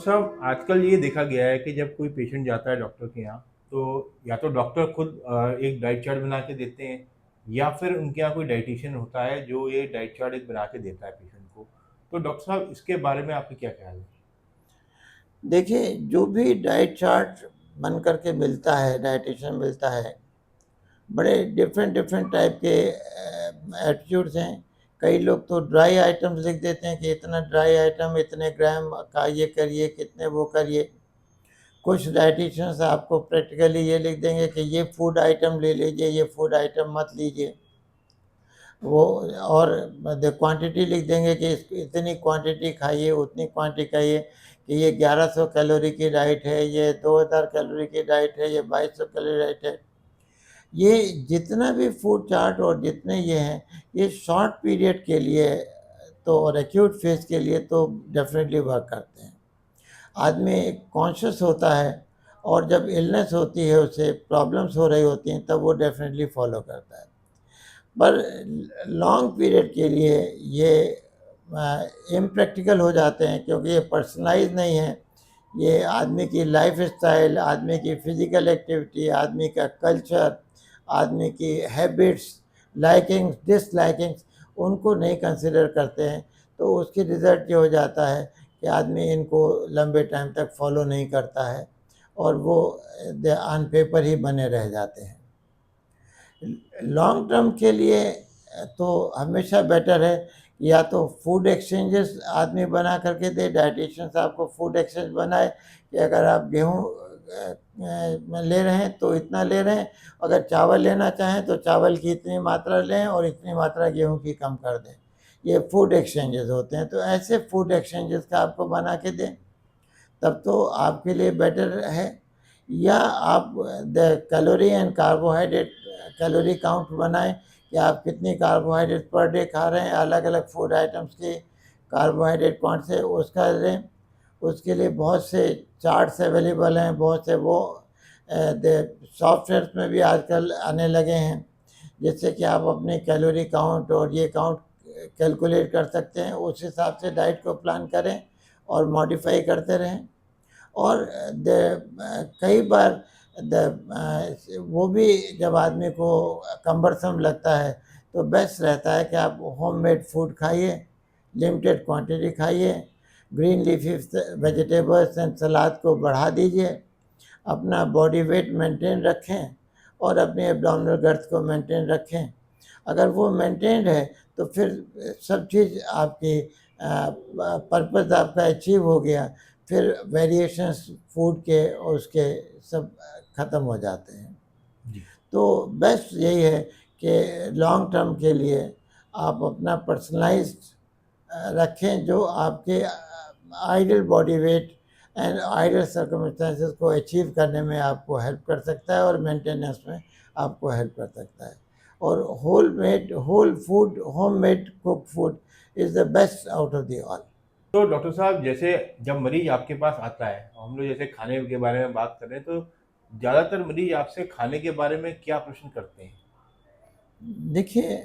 साहब आजकल ये देखा गया है कि जब कोई पेशेंट जाता है डॉक्टर के यहाँ, तो या तो डॉक्टर खुद एक डाइट चार्ट बना के देते हैं, या फिर उनके यहाँ कोई डाइटिशियन होता है जो ये डाइट चार्ट एक बना के देता है पेशेंट को। तो डॉक्टर साहब इसके बारे में आपके क्या ख्याल है? देखिए, जो भी डाइट चार्ट बन कर के मिलता है, डायटीशियन मिलता है, बड़े डिफरेंट डिफरेंट टाइप के एटीट्यूड्स हैं। कई लोग तो ड्राई आइटम्स लिख देते हैं कि इतना ड्राई आइटम, इतने ग्राम का ये करिए, कितने वो करिए। कुछ डायटीशियंस आपको प्रैक्टिकली ये लिख देंगे कि ये फूड आइटम ले लीजिए, ये फूड आइटम मत लीजिए। वो और क्वांटिटी लिख देंगे कि इतनी क्वांटिटी खाइए, उतनी क्वांटिटी खाइए, कि ये 1100 कैलोरी की डाइट है, ये 2000 कैलोरी की डाइट है, ये 2200 कैलोरी डाइट है। ये जितना भी फूड चार्ट और जितने ये हैं, ये शॉर्ट पीरियड के लिए तो और एक्यूट फेज के लिए तो डेफिनेटली वर्क करते हैं। आदमी कॉन्शियस होता है और जब इलनेस होती है, उसे प्रॉब्लम्स हो रही होती हैं, तब वो डेफिनेटली फॉलो करता है। पर लॉन्ग पीरियड के लिए ये इम्प्रैक्टिकल हो जाते हैं, क्योंकि ये पर्सनलाइज नहीं है। ये आदमी की लाइफ स्टाइल, आदमी की फ़िज़िकल एक्टिविटी, आदमी का कल्चर, आदमी की हैबिट्स, लाइकिंग्स, डिसलाइकिंग्स, उनको नहीं कंसिडर करते हैं। तो उसकी रिज़ल्ट ये हो जाता है कि आदमी इनको लंबे टाइम तक फॉलो नहीं करता है और वो ऑन पेपर ही बने रह जाते हैं। लॉन्ग टर्म के लिए तो हमेशा बेटर है, या तो फूड एक्सचेंजेस आदमी बना करके दे, डाइटिशियंस आपको फूड एक्सचेंज बनाए कि अगर आप गेहूँ में ले रहे हैं तो इतना ले रहे हैं, अगर चावल लेना चाहें तो चावल की इतनी मात्रा लें और इतनी मात्रा गेहूँ की कम कर दें। ये फूड एक्सचेंजेस होते हैं, तो ऐसे फूड एक्सचेंजेस का आपको बना के दें, तब तो आपके लिए बेटर है। या आप the calorie and carbohydrate calorie count बनाएं कि आप कितनी कार्बोहाइड्रेट पर डे खा रहे हैं, अलग अलग फूड आइटम्स की कार्बोहाइड्रेट कौन से उसका लें। उसके लिए बहुत से चार्ट्स अवेलेबल हैं, बहुत से वो सॉफ्टवेयर्स में भी आजकल आने लगे हैं, जिससे कि आप अपनी कैलोरी काउंट और ये काउंट कैलकुलेट कर सकते हैं। उस हिसाब से डाइट को प्लान करें और मॉडिफाई करते रहें। और कई बार वो भी जब आदमी को कम्बरसम लगता है, तो बेस्ट रहता है कि आप होममेड फूड खाइए, लिमिटेड क्वांटिटी खाइए, ग्रीन लीफी वेजिटेबल्स एंड सलाद को बढ़ा दीजिए, अपना बॉडी वेट मेंटेन रखें और अपने एब्डोमिनल गर्थ को मेंटेन रखें। अगर वो मेंटेन्ड है तो फिर सब चीज़ आपकी पर्पस आपका अचीव हो गया। फिर वेरिएशंस फूड के और उसके सब ख़त्म हो जाते हैं। जी। तो बेस्ट यही है कि लॉन्ग टर्म के लिए आप अपना पर्सनलाइज्ड रखें, जो आपके ideal body weight and ideal circumstances को अचीव करने में आपको हेल्प कर सकता है और मेंटेनेंस में आपको हेल्प कर सकता है। और whole food, home made cook food is the best out of the all. तो डॉक्टर साहब जैसे जब मरीज आपके पास आता है, हम लोग जैसे खाने के बारे में बात कर रहे हैं, तो ज़्यादातर मरीज आपसे खाने के बारे में क्या प्रश्न करते हैं? देखिए,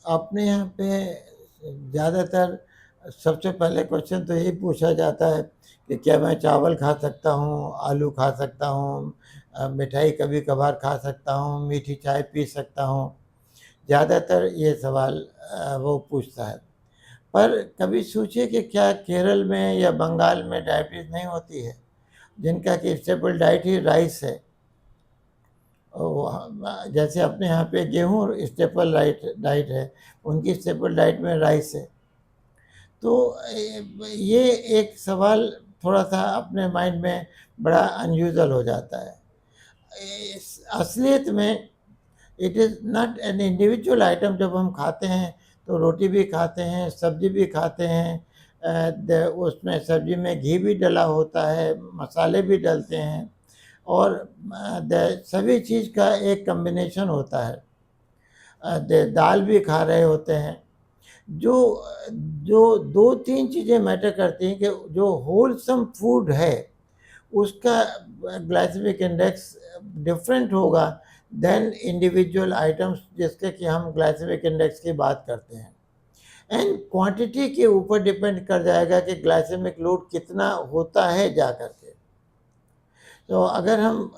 अपने यहाँ पे ज़्यादातर सबसे पहले क्वेश्चन तो यही पूछा जाता है कि क्या मैं चावल खा सकता हूँ, आलू खा सकता हूँ, मिठाई कभी कभार खा सकता हूँ, मीठी चाय पी सकता हूँ। ज़्यादातर ये सवाल वो पूछता है। पर कभी सोचिए कि क्या केरल में या बंगाल में डायबिटीज़ नहीं होती है, जिनका कि स्टेपल डाइट ही राइस है। जैसे अपने यहाँ पे गेहूँ स्टेपल डाइट है, उनकी स्टेपल डाइट में राइस है। तो ये एक सवाल थोड़ा-सा अपने माइंड में बड़ा अनयूजुअल हो जाता है। असलियत में it is not an individual item. जब हम खाते हैं तो रोटी भी खाते हैं, सब्ज़ी भी खाते हैं, उसमें सब्ज़ी में घी भी डला होता है, मसाले भी डलते हैं और सभी चीज़ का एक कॉम्बिनेशन होता है। दाल भी खा रहे होते हैं। जो जो 2-3 चीज़ें मैटर करती हैं कि जो होलसम फूड है, उसका ग्लाइसेमिक इंडेक्स डिफरेंट होगा देन इंडिविजुअल आइटम्स जिसके कि हम ग्लाइसेमिक इंडेक्स की बात करते हैं। एंड क्वांटिटी के ऊपर डिपेंड कर जाएगा कि ग्लाइसेमिक लोड कितना होता है जा कर के। तो अगर हम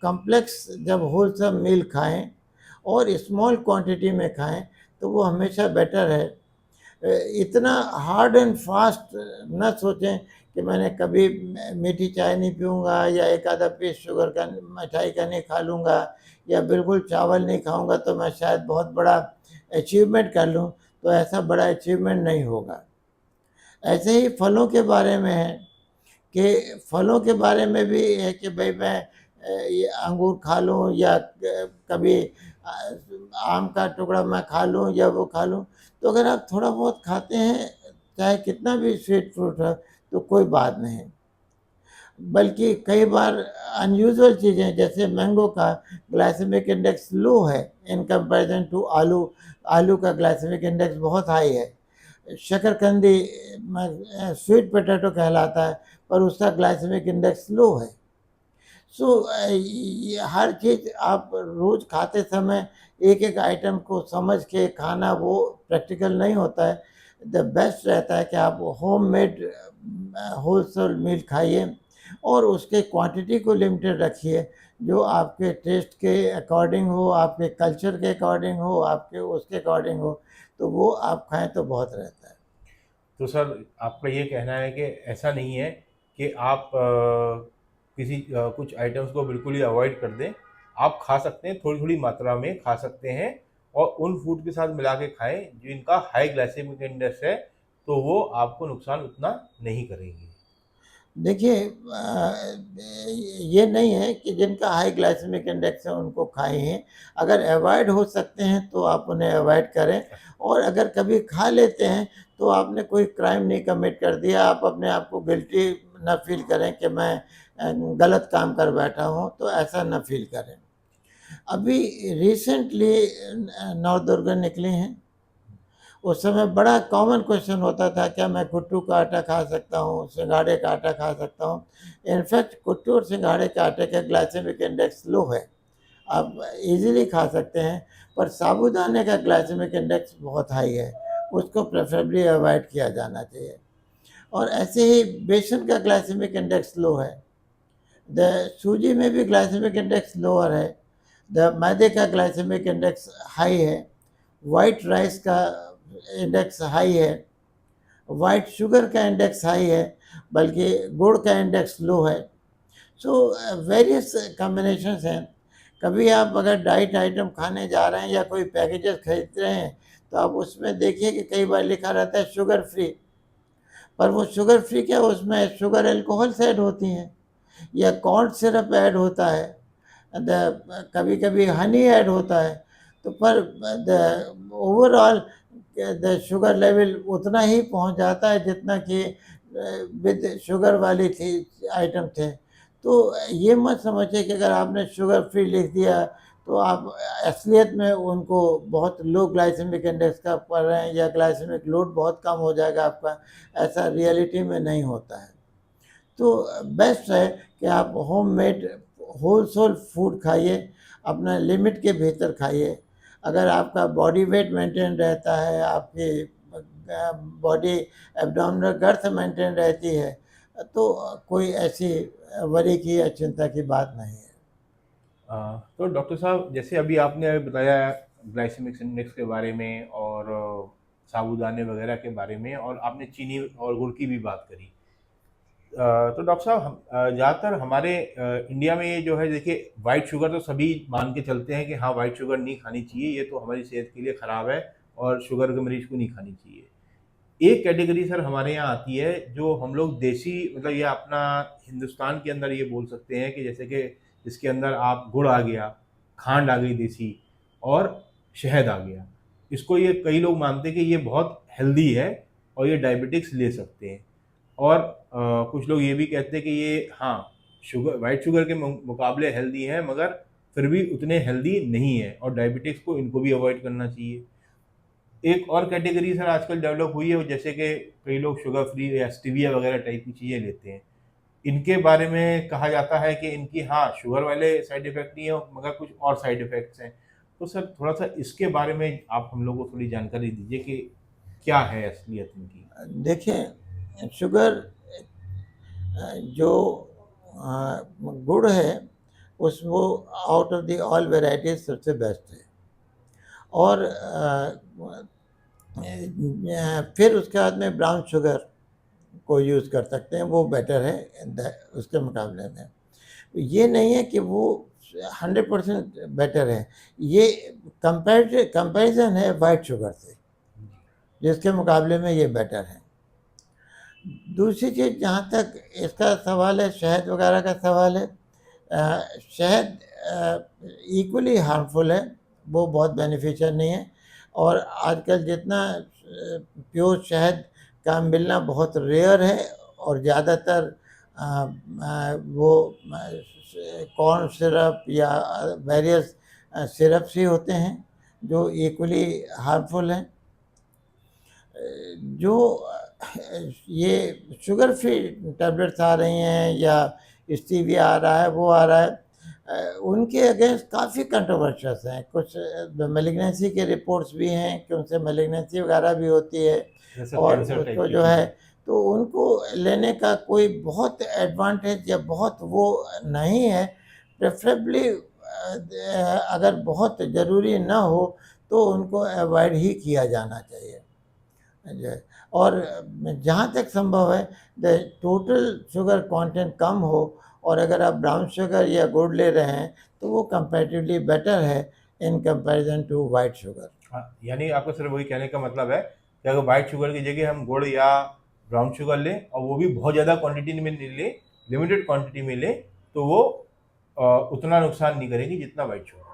कम्प्लेक्स जब होलसम मील खाएं और स्मॉल क्वांटिटी में खाएं तो वो हमेशा बेटर है। इतना हार्ड एंड फास्ट न सोचें कि मैंने कभी मीठी चाय नहीं पीऊँगा या एक आधा पीस शुगर का मिठाई का नहीं खा लूँगा या बिल्कुल चावल नहीं खाऊँगा तो मैं शायद बहुत बड़ा अचीवमेंट कर लूँ, तो ऐसा बड़ा अचीवमेंट नहीं होगा। ऐसे ही फलों के बारे में है कि फलों के बारे में भी है कि भाई मैं ये अंगूर खा लूँ या कभी आम का टुकड़ा मैं खा लूँ या वो खा लूँ। तो अगर आप थोड़ा बहुत खाते हैं, चाहे कितना भी स्वीट फ्रूट है, तो कोई बात नहीं। बल्कि कई बार अनयूजुअल चीज़ें जैसे मैंगो का ग्लाइसेमिक इंडेक्स लो है इन कंपैरिजन टू आलू। आलू का ग्लाइसेमिक इंडेक्स बहुत हाई है। शकरकंदी स्वीट पोटैटो कहलाता है, पर उसका ग्लाइसेमिक इंडेक्स लो है। सो ये हर चीज़ आप रोज़ खाते समय एक-एक आइटम को समझ के खाना वो प्रैक्टिकल नहीं होता है। द बेस्ट रहता है कि आप होममेड होलसेल मील खाइए और उसके क्वांटिटी को लिमिटेड रखिए, जो आपके टेस्ट के अकॉर्डिंग हो, आपके कल्चर के अकॉर्डिंग हो, आपके उसके अकॉर्डिंग हो, तो वो आप खाएँ तो बहुत रहता है। तो सर आपका ये कहना है कि ऐसा नहीं है कि आप कुछ आइटम्स को बिल्कुल ही अवॉइड कर दें। आप खा सकते हैं, थोड़ी थोड़ी मात्रा में खा सकते हैं और उन फूड के साथ मिला के खाएं जिनका हाई ग्लाइसेमिक इंडेक्स है, तो वो आपको नुकसान उतना नहीं करेंगे। देखिए ये नहीं है कि जिनका हाई ग्लाइसेमिक इंडेक्स है उनको खाइए। अगर अवॉइड हो सकते हैं तो आप उन्हें अवॉइड करें, और अगर कभी खा लेते हैं तो आपने कोई क्राइम नहीं कमिट कर दिया, आप अपने आप को गिल्टी ना फ़ील करें कि मैं गलत काम कर बैठा हूँ, तो ऐसा ना फ़ील करें। अभी रिसेंटली नवदुर्गा निकली हैं। उस समय बड़ा कॉमन क्वेश्चन होता था, क्या मैं कुट्टू का आटा खा सकता हूँ, सिंघाड़े का आटा खा सकता हूँ? इनफैक्ट कुट्टू और सिंघाड़े के आटे का ग्लाइसेमिक इंडेक्स लो है, आप ईज़िली खा सकते हैं, पर साबूदाने का ग्लाइसेमिक इंडेक्स बहुत हाई है, उसको प्रेफ़रेबली अवॉइड किया जाना चाहिए। और ऐसे ही बेसन का ग्लाइसेमिक इंडेक्स लो है, द सूजी में भी ग्लाइसेमिक इंडेक्स लोअर है, द मैदे का ग्लाइसेमिक इंडेक्स हाई है, व्हाइट राइस का इंडेक्स हाई है, व्हाइट शुगर का इंडेक्स हाई है, बल्कि गुड़ का इंडेक्स लो है। सो वेरियस कॉम्बिनेशंस हैं। कभी आप अगर डाइट आइटम खाने जा रहे हैं या कोई पैकेजेस खरीद रहे हैं, तो आप उसमें देखिए कि कई बार लिखा रहता है शुगर फ्री, पर वो शुगर फ्री क्या, उसमें शुगर अल्कोहल्स ऐड होती हैं या कॉर्न सिरप ऐड होता है, कभी-कभी हनी ऐड होता है। तो पर the overall the sugar level उतना ही पहुँच जाता है जितना कि विद शुगर वाली थी आइटम थे। तो ये मत समझिए कि अगर आपने शुगर फ्री लिख दिया तो आप असलियत में उनको बहुत लो ग्लाइसेमिक इंडेक्स का पढ़ रहे हैं या ग्लाइसेमिक लोड बहुत कम हो जाएगा आपका, ऐसा रियलिटी में नहीं होता है। तो बेस्ट है कि आप होममेड होलसेल फूड खाइए, अपना लिमिट के भीतर खाइए। अगर आपका बॉडी वेट मेंटेन रहता है, आपकी बॉडी एब्डोमिनल गर्थ मेंटेन रहती है, तो कोई ऐसी वरी की या चिंता की बात नहीं है। तो डॉक्टर साहब, जैसे अभी आपने बताया ग्लाइसेमिक इंडेक्स के बारे में और साबूदाने वगैरह के बारे में, और आपने चीनी और गुड़ की भी बात करी। तो डॉक्टर साहब, ज़्यादातर हमारे इंडिया में ये जो है, देखिए वाइट शुगर तो सभी मान के चलते हैं कि हाँ वाइट शुगर नहीं खानी चाहिए, ये तो हमारी सेहत के लिए ख़राब है और शुगर के मरीज को नहीं खानी चाहिए। एक कैटेगरी सर हमारे यहाँ आती है जो हम लोग देसी, मतलब ये अपना हिंदुस्तान के अंदर ये बोल सकते हैं कि जैसे कि इसके अंदर आप गुड़ आ गया, खांड आ गई देसी, और शहद आ गया। इसको ये कई लोग मानते हैं कि ये बहुत हेल्दी है और ये डायबिटिक्स ले सकते हैं। और कुछ लोग ये भी कहते हैं कि ये हाँ शुगर, वाइट शुगर के मुकाबले हेल्दी है, मगर फिर भी उतने हेल्दी नहीं है और डायबिटिक्स को इनको भी अवॉइड करना चाहिए। एक और कैटेगरी सर आजकल डेवलप हुई है, जैसे कि कई लोग शुगर फ्री या स्टीविया वगैरह टाइप की चीज़ें लेते हैं। इनके बारे में कहा जाता है कि इनकी हाँ शुगर वाले साइड इफ़ेक्ट नहीं है, मगर कुछ और साइड इफ़ेक्ट्स हैं। तो सर थोड़ा सा इसके बारे में आप हम लोग को थोड़ी जानकारी दीजिए कि क्या है असलियत इनकी। देखिए, शुगर जो गुड़ है उस वो out of the all varieties सबसे बेस्ट है। और फिर उसके बाद में ब्राउन शुगर को यूज़ कर सकते हैं, वो बेटर है उसके मुकाबले में। ये नहीं है कि वो 100% बेटर है, ये कंपैरिजन है वाइट शुगर से, जिसके मुकाबले में ये बेटर है। दूसरी चीज़, जहाँ तक इसका सवाल है, शहद वगैरह का सवाल है, शहद इक्वली हार्मफुल है, वो बहुत बेनिफिशियल नहीं है। और आजकल जितना प्योर शहद का मिलना बहुत रेयर है, और ज़्यादातर वो कॉर्न सिरप या वेरियस सिरप्स ही होते हैं जो इक्वली हार्मफुल हैं। जो ये शुगर फ्री टैबलेट्स आ रही हैं या स्टीविया आ रहा है, वो आ रहा है, उनके अगेंस्ट काफ़ी कंट्रोवर्शियस हैं। कुछ मेलिग्नेंसी के रिपोर्ट्स भी हैं कि उनसे मेलिग्नेंसी वगैरह भी होती है, जैसे और कैंसर टाइप उसको की जो है, चीज़ें। तो उनको लेने का कोई बहुत एडवांटेज या बहुत वो नहीं है। प्रेफरेबली अगर बहुत ज़रूरी ना हो तो उनको अवॉइड ही किया जाना चाहिए। जो है, और जहाँ तक संभव है द टोटल शुगर कंटेंट कम हो, और अगर आप ब्राउन शुगर या गुड़ ले रहे हैं तो वो कंपैरेटिवली बेटर है in comparison to white sugar. हाँ, यानी आपका सिर्फ वही कहने का मतलब है कि अगर वाइट शुगर की जगह हम गुड़ या ब्राउन शुगर लें और वो भी बहुत ज़्यादा क्वांटिटी में नहीं लें, लिमिटेड क्वांटिटी में लें, तो वो उतना नुकसान नहीं करेगी जितना वाइट शुगर।